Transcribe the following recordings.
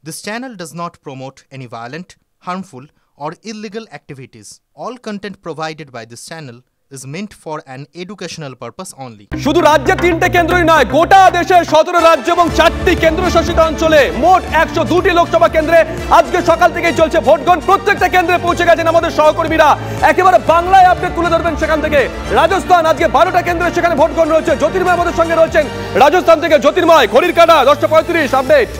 This channel does not promote any violent, harmful, or illegal activities. All content provided by this channel is meant for an educational purpose only. শুধু রাজ্যে 3টে কেন্দ্রই নয়, গোটা দেশে 17 রাজ্য এবং 4টি কেন্দ্রশাসিত অঞ্চলে মোট 102টি লোকসভা কেন্দ্রে আজকে সকাল থেকেই চলছে ভোটগ্রহণ। প্রত্যেকটা কেন্দ্রে পৌঁছে গেছেন আমাদের সহকর্মীরা, একেবারে বাংলায় আপডেট তুলে ধরবেন সেখান থেকে। রাজস্থান আজকে 12টা কেন্দ্রে সেখানে ভোটগ্রহণ রয়েছে। জ্যোতির্ময় আমাদের সঙ্গে রয়েছেন রাজস্থান থেকে। জ্যোতির্ময়, ঘড়ির কাঁটা 10:35 আপডেট।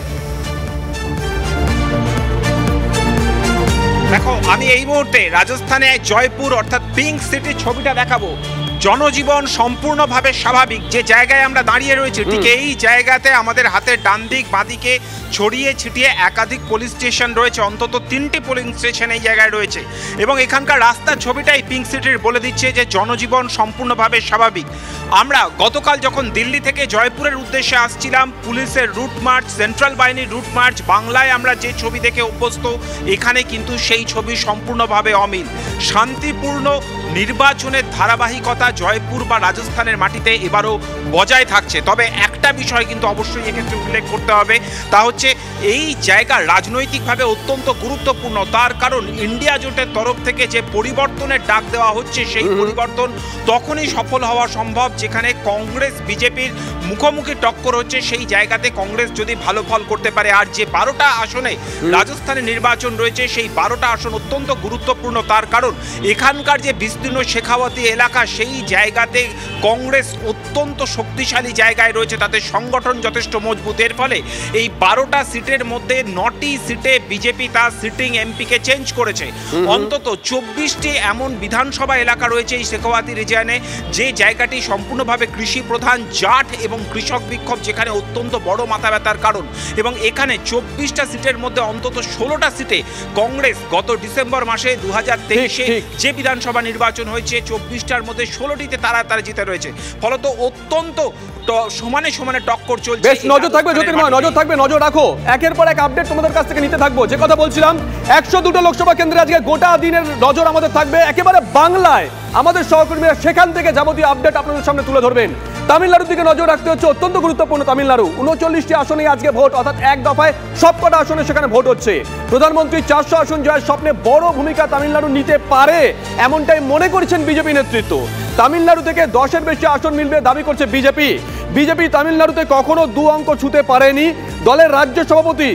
দেখো, আমি এই মুহূর্তে রাজস্থানে জয়পুর অর্থাৎ পিঙ্ক সিটির ছবিটা দেখাবো। জনজীবন সম্পূর্ণভাবে স্বাভাবিক। যে জায়গায় আমরা দাঁড়িয়ে রয়েছি ঠিক এই জায়গাতে আমাদের হাতের ডান দিক বাঁ দিকে ছড়িয়ে ছিটিয়ে একাধিক পুলিশ স্টেশন রয়েছে। অন্তত 3টি পুলিশ স্টেশন এই জায়গায় রয়েছে এবং এখানকার রাস্তার ছবিটাই পিঙ্ক সিটির বলে দিচ্ছে যে জনজীবন সম্পূর্ণভাবে স্বাভাবিক। আমরা গতকাল যখন দিল্লি থেকে জয়পুরের উদ্দেশ্যে আসছিলাম, পুলিশের রুট মার্চ, সেন্ট্রাল বাহিনীর রুট মার্চ, বাংলায় আমরা যে ছবি দেখে অভ্যস্ত, এখানে কিন্তু সেই ছবি সম্পূর্ণভাবে অমিল। শান্তিপূর্ণ নির্বাচনের ধারাবাহিকতা জয়পুর বা রাজস্থানের মাটিতে এবারও বজায় থাকছে। তবে একটা বিষয় কিন্তু অবশ্যই এক্ষেত্রে উল্লেখ করতে হবে, তা হচ্ছে এই জায়গা রাজনৈতিকভাবে অত্যন্ত গুরুত্বপূর্ণ। তার কারণ ইন্ডিয়া জোটের তরফ থেকে যে পরিবর্তনের ডাক দেওয়া হচ্ছে, সেই পরিবর্তন তখনই সফল হওয়া সম্ভব যেখানে কংগ্রেস বিজেপির মুখোমুখি টক্কর হচ্ছে। সেই জায়গাতে কংগ্রেস যদি ভালো ফল করতে পারে, আর যে 12টা আসনে রাজস্থানে নির্বাচন রয়েছে সেই 12টা আসন অত্যন্ত গুরুত্বপূর্ণ। তার কারণ এখানকার যে বিস্তীর্ণ শেখাওয়াতি এলাকা, সেই জায়গাতে কংগ্রেস অত্যন্ত শক্তিশালী জায়গায় রয়েছে, তাদের সংগঠন যথেষ্ট মজবুত। এর ফলে এই 12টা সিটের মধ্যে 9টি সিটে বিজেপি তার সিটিং এমপিকে চেঞ্জ করেছে। অন্তত 24টি এমন বিধানসভা এলাকা রয়েছে এই শেখাওয়াতি রিজিয়নে, যে জায়গাটি সম্পূর্ণভাবে কৃষি প্রধান, জাট এবং কৃষক বিক্ষোভ যেখানে অত্যন্ত বড় মাথা ব্যথার কারণ। এবং এখানে 24টা সিটের মধ্যে অন্তত 16টা সিটে কংগ্রেস গত ডিসেম্বর মাসে 2023-এ যে বিধানসভা নির্বাচন হয়েছে 24টার মধ্যে 16টিতে তারা জিতে রয়েছে। ফলত অত্যন্ত সমানে সমানে টক্কর চলছে। বেশ নজর থাকবে জ্যোতির্ময়, নজর থাকবে, নজর রাখো। একের পর এক আপডেট তোমাদের কাছ থেকে নিতে থাকবো। যে কথা বলছিলাম, 102টা লোকসভা কেন্দ্রে আজকে গোটা দিনের নজর আমাদের থাকবে একেবারে বাংলায়। আমাদের সহকর্মীরা সেখান থেকে যাবতীয় আপডেট আপনাদের সামনে তুলে ধরবেন। তামিলনাড়ুর দিকে নজর রাখতে হচ্ছে, অত্যন্ত গুরুত্বপূর্ণ তামিলনাড়ু। 39টি আসনে আজকে ভোট, অর্থাৎ এক দফায় সবকটা আসনে সেখানে ভোট হচ্ছে। প্রধানমন্ত্রী 400 আসন জয়ের স্বপ্নে বড় ভূমিকা তামিলনাড়ু নিতে পারে, এমনটাই মনে করছেন বিজেপি নেতৃত্ব। তামিলনাড়ু থেকে 10-এর বেশি আসন মিলবে দাবি করছে বিজেপি তামিলনাড়ুতে কখনো 2 অঙ্ক ছুঁতে পারেনি। দলের রাজ্য সভাপতি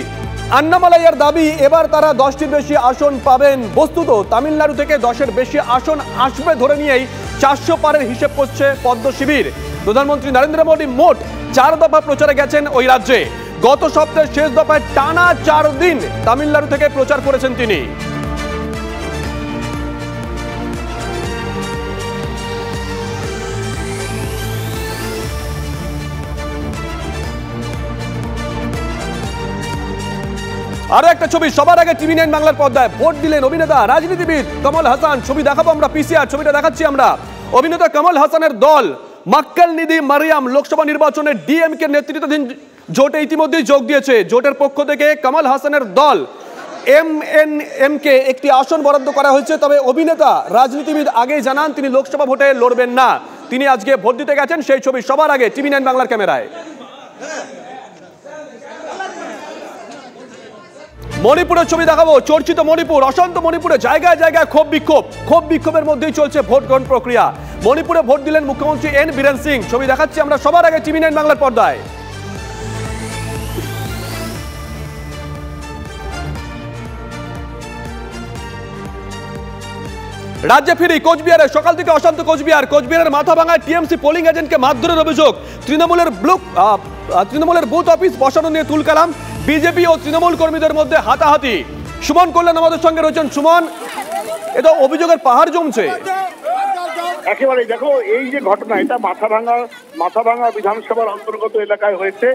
আন্নামালাইয়ার দাবি এবার তারা 10টির বেশি আসন পাবেন। বস্তুত তামিলনাড়ু থেকে 10-এর বেশি আসন আসবে ধরে নিয়েই 400 পারের হিসেব করছে পদ্ম শিবির। প্রধানমন্ত্রী নরেন্দ্র মোদী মোট 4 দফা প্রচারে গেছেন ওই রাজ্যে। গত সপ্তাহের শেষ দফায় টানা 4 দিন তামিলনাড়ু থেকে প্রচার করেছেন তিনি। আরো একটা ছবি সবার আগে টিভি 9 বাংলার পর্দায়। ভোট দিলেন অভিনেতা রাজনীতিবিদ কমল হাসান। ছবি দেখাবো আমরা, পিসিআর ছবিটা দেখাচ্ছি আমরা। অভিনেতা কমল হাসানের দল মাক্কেল নিধি মারিয়াম লোকসভা নির্বাচনে ডিএমকে নেতৃত্বাধীন জোটে ইতিমধ্যেই যোগ দিয়েছে। জোটের পক্ষ থেকে কমল হাসানের দল এমএনএমকে একটি আসন বরাদ্দ করা হয়েছে। তবে অভিনেতা রাজনীতিবিদ আগেই জানান তিনি লোকসভা ভোটে লড়বেন না। তিনি আজকে ভোট দিতে গেছেন, সেই ছবি সবার আগে টিভি 9 বাংলার ক্যামেরায়। মণিপুরের ছবি দেখাবো, চর্চিত মণিপুর। অশান্ত মণিপুরে জায়গায় জায়গায় ক্ষোভ বিক্ষোভের মধ্যেই চলছে ভোট গ্রহণ প্রক্রিয়া। মণিপুরে ভোট দিলেন মুখ্যমন্ত্রী এন বীরেন সিং। ছবি দেখাচ্ছি আমরা সবার আগে টিভি 9 বাংলার পর্দায়। রাজ্যে ফিরি, কোচবিহারে সকাল থেকে অশান্ত কোচবিহারের মাথাভাঙায় টিএমসি পোলিং এজেন্টকে মারধরের অভিযোগ। তৃণমূলের বুথ অফিস বসানো নিয়ে তুলকালাম। বিজেপি ও তৃণমূল কর্মীদের মধ্যে হাতাহাতি। সুমন কল্যাণ আমাদের সঙ্গে রয়েছেন। সুমন, এটা অভিযোগের পাহাড় জমছে। একেবারে দেখো, এই যে ঘটনা, এটা মাথাভাঙা বিধানসভার অন্তর্গত এলাকায় হয়েছে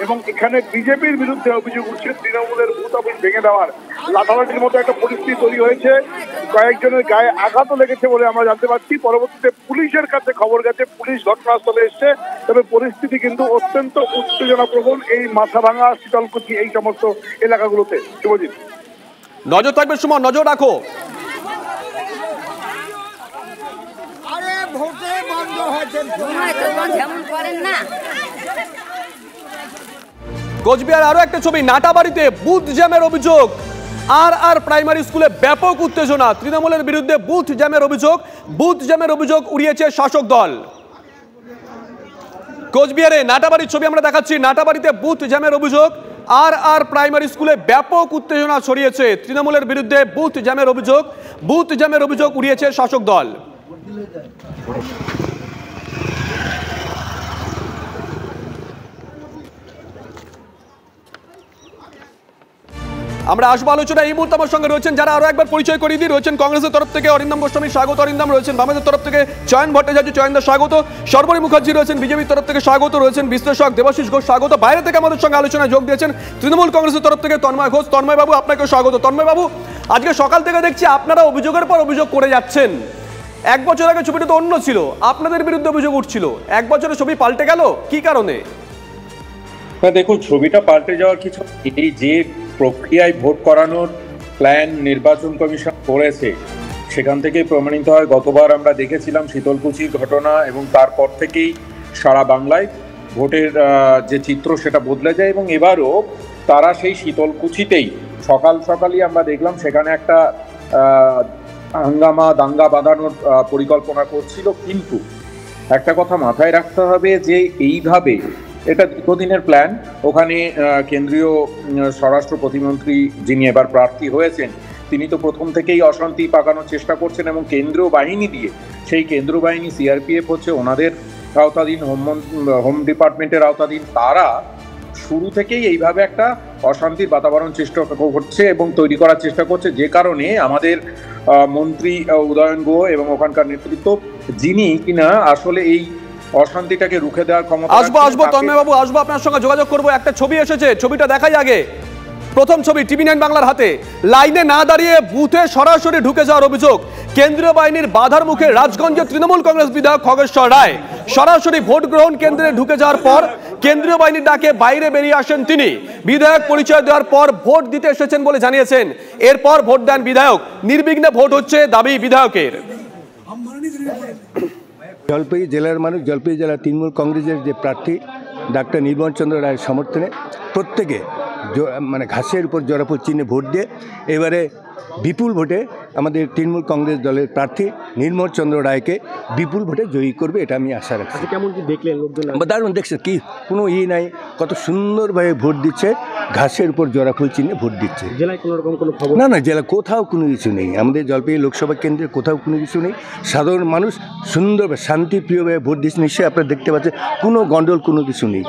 এবং এখানে বিজেপির বিরুদ্ধে অভিযোগ উঠছে তৃণমূলের বুথ অফিস ভেঙে দেওয়ার। লাঠালাঠির মতো একটা পরিস্থিতি তৈরি হয়েছে। কয়েকজনের গায়ে আঘাতও লেগেছে বলে আমরা জানতে পারছি। পরবর্তীতে পুলিশের কাছে খবর গেছে, পুলিশ ঘটনাস্থলে এসছে। তবে পরিস্থিতি কিন্তু অত্যন্ত উত্তেজনাপ্রবণ এই মাথাভাঙা, শীতলকুচি এই সমস্ত এলাকাগুলোতে। শুভজিৎ, নজর থাকবে সুমন, নজর রাখো। ভোটে বন্ধ হয়েছে, যেমন করেন না। কোচবিহার আরো একটা ছবি, নাটাবাড়িতে বুথ জ্যামের অভিযোগ। আর প্রাইমারি স্কুলে ব্যাপক উত্তেজনা, তৃণমূলের বিরুদ্ধে বুথ জ্যামের অভিযোগ উড়িয়েছে শাসক দল। কোচবিহারে নাটাবাড়ির ছবি আমরা দেখাচ্ছি, নাটাবাড়িতে বুথ জ্যামের অভিযোগ। আর প্রাইমারি স্কুলে ব্যাপক উত্তেজনা ছড়িয়েছে, তৃণমূলের বিরুদ্ধে বুথ জ্যামের অভিযোগ উড়িয়েছে শাসক দল। আমরা আসবো আলোচনা। এই মুহূর্তে আমার সঙ্গে রয়েছেন যারা, আরো একবার পরিচয় করিয়ে দিই। রয়েছেন কংগ্রেসের তরফ থেকে অরিন্দম গোস্বামী, স্বাগত অরিন্দম। রয়েছেন বামেদের তরফ থেকে চয়ন ভট্টাচার্য, চয়নদা স্বাগত। সর্বরী মুখার্জি রয়েছেন বিজেপির তরফ থেকে, স্বাগত। রয়েছেন বিশ্লেষক দেবাশিস ঘোষ, স্বাগত। বাইরে থেকে আমাদের সঙ্গে আলোচনায় যোগ দিয়েছেন তৃণমূল কংগ্রেসের তরফ থেকে তন্ময় ঘোষ। তন্ময় বাবু, আপনাকে স্বাগত। তন্ময় বাবু, আজকে সকাল থেকে দেখছি আপনারা অভিযোগের পর অভিযোগ করে যাচ্ছেন। এক বছর আগে ছবিটা তো অন্য ছিল, আপনাদের বিরুদ্ধে অভিযোগ উঠছিল, এক বছরের ছবি পাল্টে গেল, কি কারণে? দেখুন, ছবিটা পাল্টে যাওয়ার কিছু, এই যে প্রক্রিয়ায় ভোট করানোর প্ল্যান নির্বাচন কমিশন করেছে সেখান থেকেই প্রমাণিত হয়। গতবার আমরা দেখেছিলাম শীতলকুচির ঘটনা, এবং তারপর থেকেই সারা বাংলায় ভোটের যে চিত্র সেটা বদলে যায়। এবং এবারও তারা সেই শীতলকুচিতেই সকালই আমরা দেখলাম সেখানে একটা হাঙ্গামা দাঙ্গা বাঁধানোর পরিকল্পনা করছিল। কিন্তু একটা কথা মাথায় রাখতে হবে যে এইভাবে, এটা দীর্ঘদিনের প্ল্যান। ওখানে কেন্দ্রীয় স্বরাষ্ট্র প্রতিমন্ত্রী যিনি এবার প্রার্থী হয়েছেন, তিনি তো প্রথম থেকেই অশান্তি পাকানোর চেষ্টা করছেন, এবং কেন্দ্রীয় বাহিনী দিয়ে, সেই কেন্দ্রীয় বাহিনী সিআরপিএফ হচ্ছে ওনাদের আওতাধীন, হোম ডিপার্টমেন্টের আওতাধীন। তারা শুরু থেকেই এইভাবে একটা অশান্তির বাতাবরণ চেষ্টা করছে এবং তৈরি করার চেষ্টা করছে, যে কারণে আমাদের মন্ত্রী উদয়ন গুহ এবং ওখানকার নেতৃত্ব, যিনি কিনা আসলে এই অশান্তিটাকে রুখে দেওয়ার ক্ষমতা। আসবো তন্ময় বাবু, আসবো, আপনার সঙ্গে যোগাযোগ করবো। একটা ছবি এসেছে, ছবিটা দেখাই আগে। প্রথম ছবি TV9 বাংলার হাতে, লাইনে না দাঁড়িয়ে বুথে সরাসরি ঢুকে যাওয়ার অভিযোগ। কেন্দ্রীয় বাহিনীর বাধার মুখে রাজগঞ্জের তৃণমূল কংগ্রেস বিধায়ক খগেশ্বর রায় সরাসরি ভোট গ্রহণ কেন্দ্রে ঢুকে যাওয়ার পর কেন্দ্রীয় বাহিনীর ডাকে বাইরে বেরিয়ে আসেন তিনি। বিধায়ক পরিচয় দেওয়ার পর ভোট দিতে এসেছেন বলে জানিয়েছেন। এরপর ভোট দেন বিধায়ক, নির্বিঘ্নে ভোট হচ্ছে দাবি বিধায়কের। জলপাইগুড়ি জেলার মানুষ, জলপাইগুড়ি জেলার তৃণমূল কংগ্রেসের যে প্রার্থী ডাক্তার নির্মল চন্দ্র রায়ের সমর্থনে প্রত্যেকে মানে ঘাসের উপর জোড়াফুল চিহ্নে ভোট দিয়ে এবারে বিপুল ভোটে আমাদের তৃণমূল কংগ্রেস দলের প্রার্থী নির্মল চন্দ্র রায়কে বিপুল ভোটে জয়ী করবে, এটা আমি আশা রাখছি। কেমন কি দেখলেন লোকজন? দারুণ দেখছে, কি কোনো নাই, কত সুন্দরভাবে ভোট দিচ্ছে, ঘাসের উপর জোড়াফুল চিহ্নে ভোট দিচ্ছে। জেলায় কোনো রকম কোনো খবর? না, জেলা কোথাও কোনো কিছু নেই, আমাদের জলপাইগুড়ি লোকসভা কেন্দ্রে কোথাও কোনো কিছু নেই। সাধারণ মানুষ সুন্দরভাবে শান্তিপ্রিয়ভাবে ভোট দিচ্ছে, নিশ্চয়ই আপনারা দেখতে পাচ্ছেন, কোনো গন্ডগোল কোনো কিছু নেই।